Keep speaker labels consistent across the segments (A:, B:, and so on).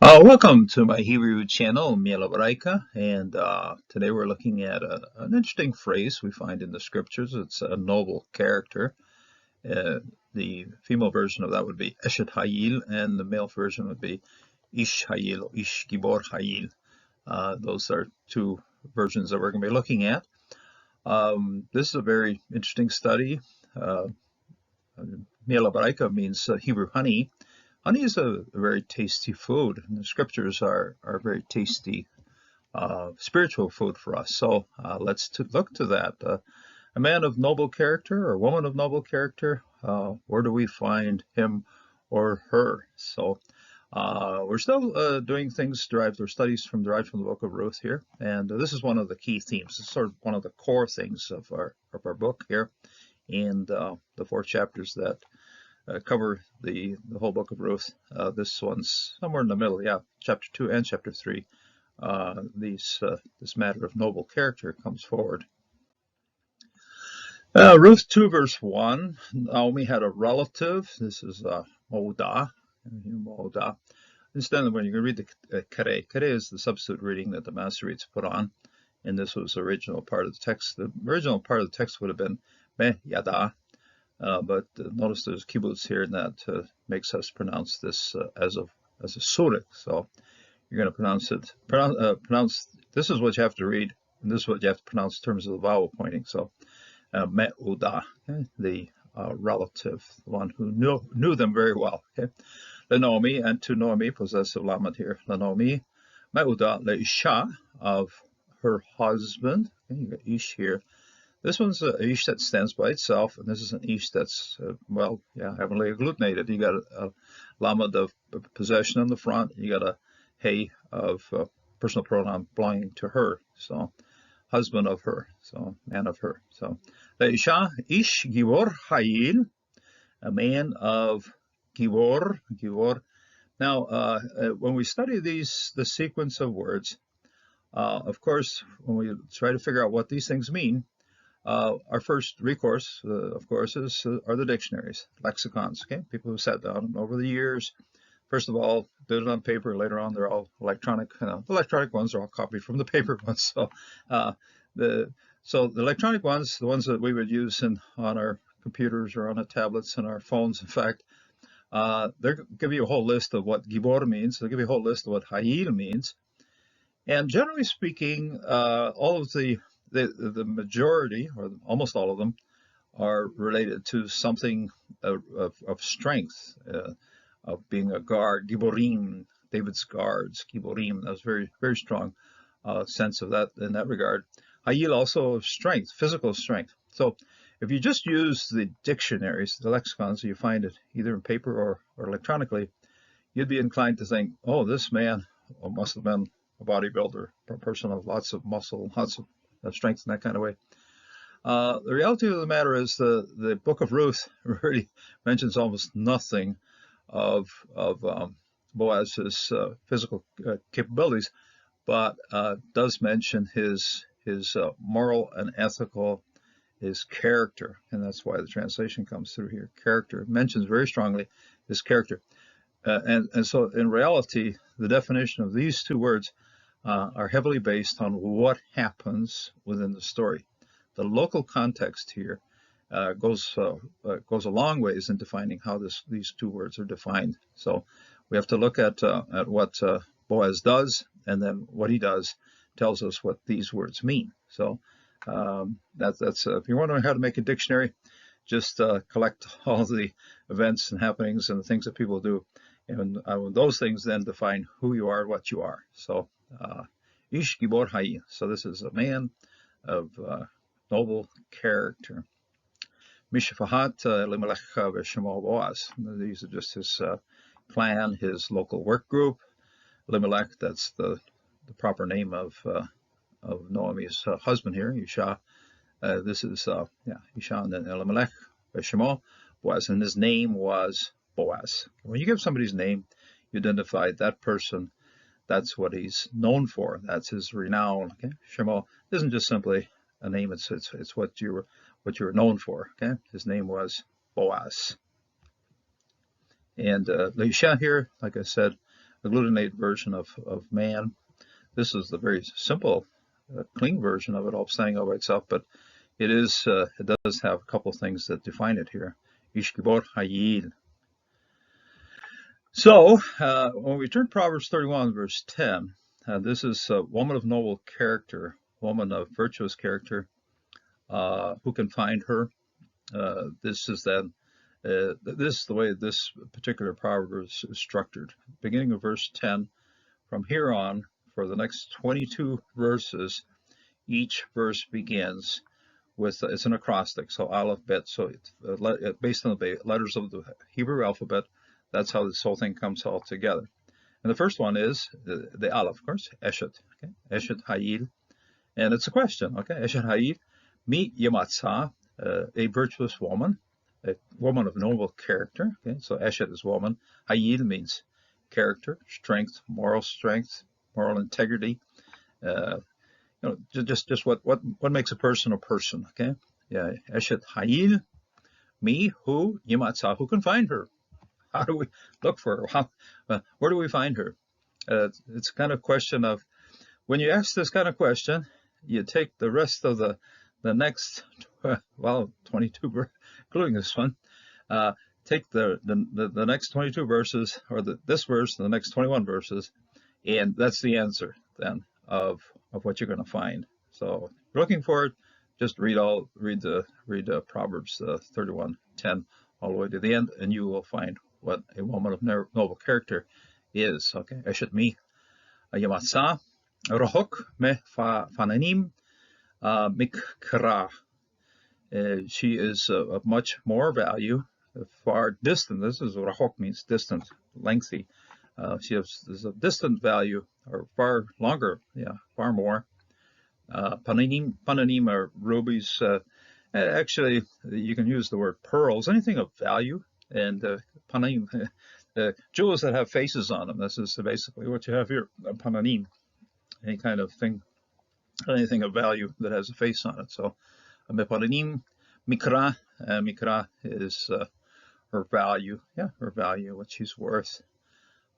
A: Welcome to my Hebrew channel, Miel, and today we're looking at an interesting phrase we find in the scriptures. It's a noble character. Uh, the female version of that would be Eshet Hayil, and the male version would be Ish Hayil or Ish Gibor Hayil. Those are two versions that we're going to be looking at. This is a very interesting study. Miel means Hebrew honey. Honey is a very tasty food, and the scriptures are very tasty spiritual food for us. So let's look to that. A man of noble character or woman of noble character, where do we find him or her? So we're still doing things derived or studies derived from the book of Ruth here, and this is one of the key themes. It's sort of one of the core things of our book here, and the four chapters that cover the whole book of Ruth. This one's somewhere in the middle, yeah, chapter 2 and chapter 3. This matter of noble character comes forward. Ruth 2 verse 1, Naomi had a relative. This is Moda. Instead, when you read the Kere is the substitute reading that the Masoretes put on, and this was the original part of the text. The original part of the text would have been Me Yada, but notice there's kibbutz here, and that makes us pronounce this as a surik. So you're going to pronounce. This is what you have to read, and this is what you have to pronounce in terms of the vowel pointing. So Me'uda, okay, the relative, the one who knew them very well. Okay, Lenomi, and to Noemi, possessive lamed here. Lenomi, Me'uda leisha, of her husband. Okay, you got ish here. This one's an ish that stands by itself, and this is an ish that's, heavenly agglutinated. You got a lamed of possession in the front. You got a hey of personal pronoun belonging to her. So, husband of her. So, man of her. So, Leisha, ish givor hayil, a man of givor. Now, when we study the sequence of words, of course, when we try to figure out what these things mean, our first recourse, of course, are the dictionaries, lexicons. Okay, people who sat down and over the years, first of all, did it on paper. Later on, they're all electronic. The electronic ones are all copied from the paper ones. So the electronic ones, the ones that we would use on our computers or on our tablets and our phones, in fact, they'll give you a whole list of what gibor means. They'll give you a whole list of what hayil means. And generally speaking, all of the majority, or almost all of them, are related to something of strength, of being a guard. Giborim, David's guards, Giborim. That was very, very strong sense of that in that regard. Hayil also of strength, physical strength. So if you just use the dictionaries, the lexicons, you find it either in paper or electronically, you'd be inclined to think, oh, this man must have been a bodybuilder, a person of lots of muscle, lots of strength in that kind of way. The reality of the matter is the book of Ruth really mentions almost nothing of Boaz's physical capabilities, but does mention his moral and ethical, his character, and that's why the translation comes through here. Character mentions very strongly his character, and so in reality, the definition of these two words are heavily based on what happens within the story. The local context here goes a long ways in defining how these two words are defined. So we have to look at what Boaz does, and then what he does tells us what these words mean. So that's if you're wondering how to make a dictionary, just collect all the events and happenings and the things that people do, and those things then define who you are, what you are. So Ish Gibor Hayil. So this is a man of noble character. Mishafahat Elimelech Veshemo Boaz. These are just his clan, his local work group. Elimelech, that's the proper name of Naomi's husband here, Isha. This is Isha and then Elimelech Veshemo Boaz, and his name was Boaz. When you give somebody's name, you identify that person. That's what he's known for. That's his renown. Okay, Shemo isn't just simply a name. It's what you're known for. Okay, his name was Boaz. And Leisha here, like I said, agglutinated version of man. This is the very simple, clean version of it all standing all by itself, but it does have a couple of things that define it here. Ishkibor Hayil. So when we turn to Proverbs 31, verse 10, this is a woman of noble character, woman of virtuous character. Who can find her? This is the way this particular proverb is structured. Beginning of verse 10, from here on, for the next 22 verses, each verse begins with, it's an acrostic, so aleph, bet, so it's based on the letters of the Hebrew alphabet. That's how this whole thing comes all together. And the first one is the aleph, of course, Eshet, okay? Eshet Hayil, and it's a question, okay? Eshet Hayil, mi yamatza, a virtuous woman, a woman of noble character, okay? So Eshet is woman. Hayil means character, strength, moral integrity. Just what makes a person, okay? Yeah, Eshet Hayil, mi who yamatza, who can find her? How do we look for her? Where do we find her? It's kind of question of, when you ask this kind of question, you take the rest of the next, 22, including this one, take the next 22 verses, or this verse and the next 21 verses, and that's the answer then of what you're going to find. So if you're looking for it, just read Proverbs 31:10 all the way to the end, and you will find what a woman of noble character is. Okay, Eshet mi yamatza rohok me fananim mikra. She is of much more value, far distant. This is what rahok means, distant, lengthy. She has a distant value, or far longer, far more. Pananim are rubies. Actually, you can use the word pearls, anything of value, and pananim, jewels that have faces on them. This is basically what you have here, pananim, any kind of thing, anything of value that has a face on it. So, pananim, mikra, mikra is her value, her value, what she's worth,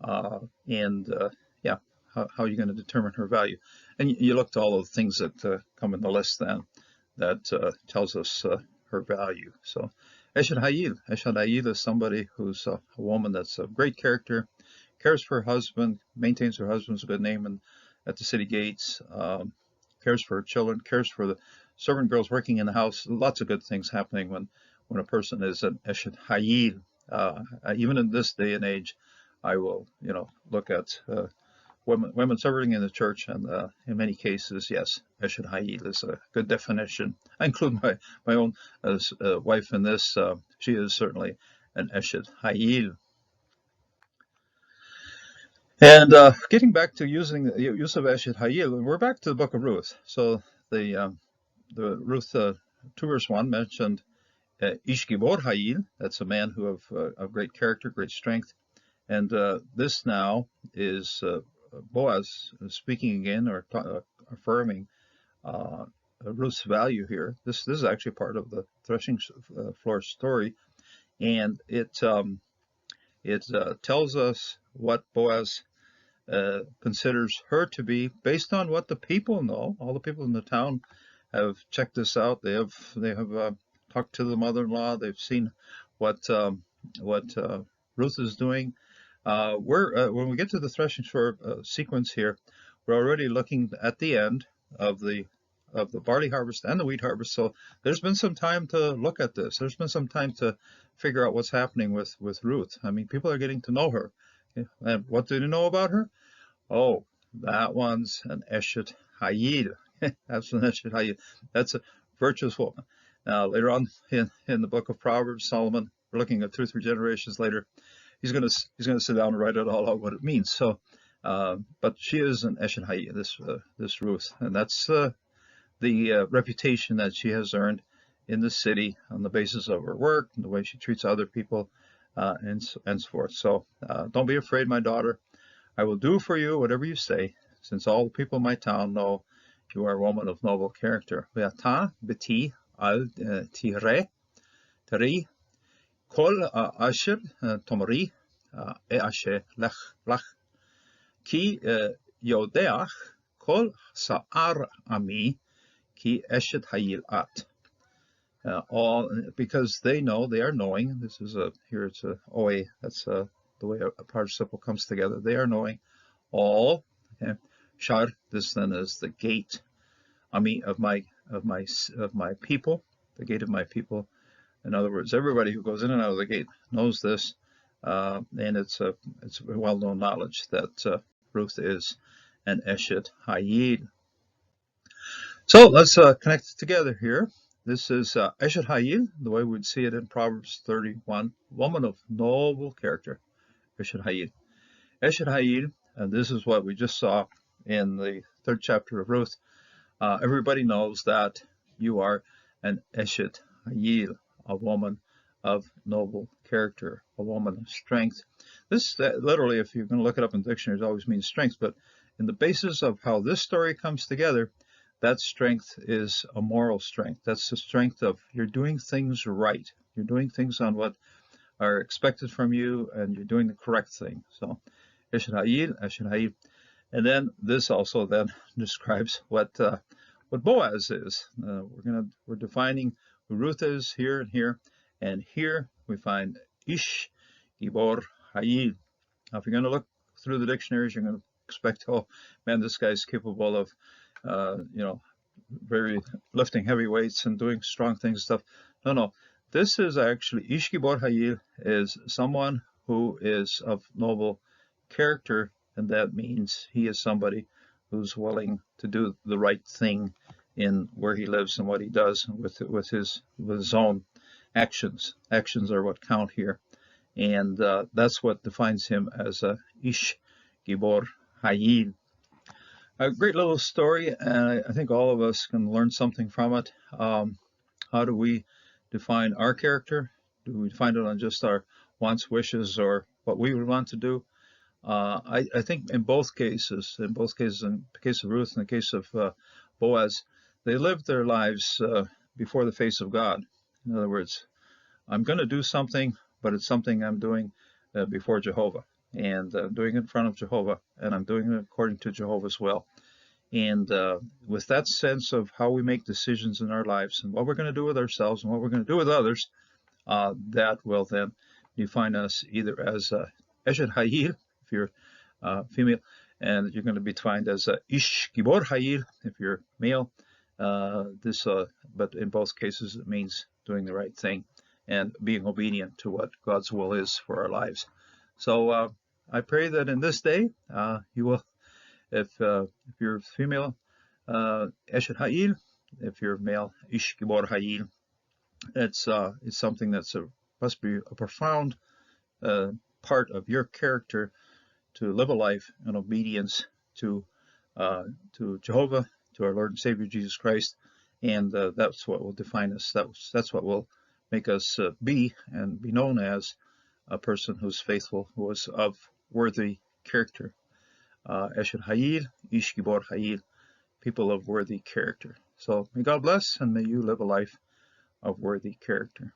A: how are you going to determine her value? And you look to all of the things that come in the list then that tells us her value. So Eshet Hayil is somebody who's a woman that's of great character, cares for her husband, maintains her husband's good name at the city gates, cares for her children, cares for the servant girls working in the house. Lots of good things happening when a person is an Eshet Hayil. Even in this day and age, I will look at women serving in the church, and in many cases, yes, Eshet Hayil is a good definition. I include my own wife in this. She is certainly an Eshet Hayil. And getting back to using the use of Eshet Hayil, we're back to the book of Ruth. So the Ruth 2 verse 1 mentioned Ish Gibor Hayil. That's a man who of great character, great strength. And this now is Boaz speaking again, or affirming Ruth's value here. This is actually part of the threshing floor story, and it tells us what Boaz considers her to be based on what the people know. All the people in the town have checked this out. They have talked to the mother-in-law. They've seen what Ruth is doing. When we get to the threshing floor sequence here, we're already looking at the end of the barley harvest and the wheat harvest. So there's been some time to look at this. There's been some time to figure out what's happening with Ruth. I mean, people are getting to know her. And what do you know about her? Oh, that one's an Eshet Hayil. That's an Eshet Hayil. That's a virtuous woman. Now, later on in the book of Proverbs, Solomon, we're looking at 2 or 3 generations later, he's going to sit down and write it all out what it means. So, but she is an Eshet Hayil, this Ruth, and that's the reputation that she has earned in the city on the basis of her work and the way she treats other people, and so forth. So, don't be afraid, my daughter. I will do for you whatever you say, since all the people in my town know you are a woman of noble character. Ve'ata beti al tiri kol asher tomari asher lech. Ki yodeach kol sa'ar ami ki eshet hayil at. All because they know, they are knowing. This is here it's a oe. That's the way a participle comes together. They are knowing all. Okay. Shar, this then is the gate. Ami of my people, the gate of my people. In other words, everybody who goes in and out of the gate knows this, and it's well-known knowledge that Ruth is an Eshet Hayil. So let's connect it together here. This is Eshet Hayil, the way we'd see it in Proverbs 31, woman of noble character, Eshet Hayil. Eshet Hayil, and this is what we just saw in the 3rd chapter of Ruth. Everybody knows that you are an Eshet Hayil, a woman of noble character, a woman of strength. This literally, if you're going to look it up in dictionaries, always means strength, but in the basis of how this story comes together, that strength is a moral strength. That's the strength of you're doing things right. You're doing things on what are expected from you, and you're doing the correct thing. So, Eshet Hayil, Eshet Hayil. And then this also then describes what Boaz is. We're defining who Ruth is here and here, and here we find Ish Gibor Hayil. Now, if you're going to look through the dictionaries, you're going to expect, oh man, this guy's capable of, very lifting heavy weights and doing strong things and stuff. No. This is actually Ish Gibor Hayil is someone who is of noble character, and that means he is somebody who's willing to do the right thing in where he lives and what he does with his own actions. Actions are what count here, and that's what defines him as a Ish Gibor Hayil. A great little story, and I think all of us can learn something from it. How do we define our character? Do we find it on just our wants, wishes, or what we would want to do? I think in both cases, in the case of Ruth and the case of Boaz, they lived their lives before the face of God. In other words, I'm going to do something, but it's something I'm doing before Jehovah, and doing it in front of Jehovah, and I'm doing it according to Jehovah's will. And with that sense of how we make decisions in our lives and what we're going to do with ourselves and what we're going to do with others, that will then define us either as Eshet Hayil, if you're female, and you're going to be defined as Ish Gibor Hayil if you're male. But in both cases, it means doing the right thing and being obedient to what God's will is for our lives. So I pray that in this day you will, if you're female, Eshet Hayil, if you're male, Ish Gibor Hayil. It's something that's must be a profound part of your character to live a life in obedience to Jehovah, to our Lord and Savior Jesus Christ, and that's what will define us. That's what will make us be known as a person who's faithful, who is of worthy character. Eshet Hayil, Ish Gibor Hayil, people of worthy character. So may God bless, and may you live a life of worthy character.